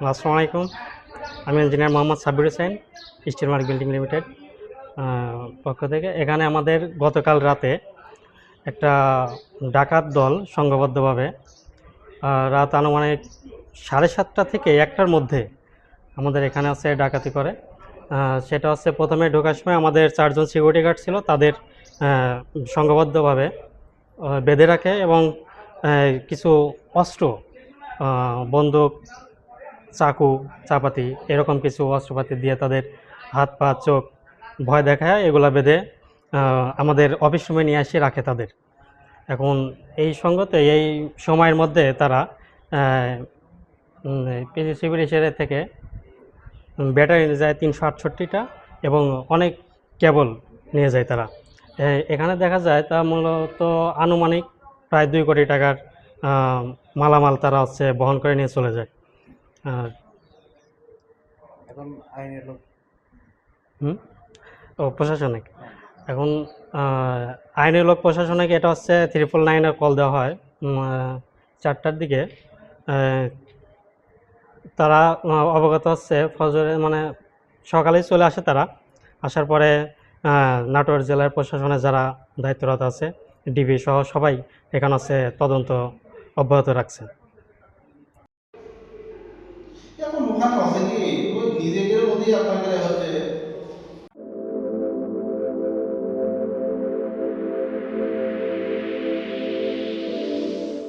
আসসালামু আলাইকুম। আমি engineer Mohammad Sabbir Hossain, still mark building limited পক্ষ থেকে। এখানে আমাদের গতকাল রাতে একটা ডাকাত দল সংঘবদ্ধভাবে রাত আনুমানিক 7:30 থেকে 1টার মধ্যে আমাদের এখানে হচ্ছে ডাকাতি করে। সেটা হচ্ছে প্রথমে ঢোকার সময় আমাদের 4জন সিকিউরিটি গার্ড ছিল, তাদের সংঘবদ্ধভাবে বেঁধে রাখে এবং কিছু অস্ত্র, বন্দুক, চাকু, চাপাতি এরকম কিছু অস্ত্রপাতি দিয়ে তাদের হাত পা চোখ ভয় দেখায়, এগুলা বেঁধে আমাদের অফিস রুমে নিয়ে এসে রাখে তাদের। এখন এই সঙ্গতে এই সময়ের মধ্যে তারা সিভিল এর থেকে ব্যাটারি নিয়ে যায় 368টা এবং অনেক কেবল নিয়ে যায় তারা। এখানে দেখা যায় তা মূলত আনুমানিক প্রায় 2 কোটি টাকার মালামাল তারা হচ্ছে বহন করে নিয়ে চলে যায়। এখন আইনের লোক প্রশাসনিক এখন আইনের লোক প্রশাসনিক এটা হচ্ছে 999 কল দেওয়া হয় 4টার দিকে। তারা অবগত হচ্ছে ফজরে, মানে সকালেই চলে আসে তারা। আসার পরে নাটোর জেলার প্রশাসনে যারা দায়িত্বরত আছে, ডিবি সহ সবাই এখানে আছে তদন্ত অব্যাহত রাখছে। এখন ওখানে আছে কি ওই নিজেদের মধ্যেই আপনাকে হচ্ছে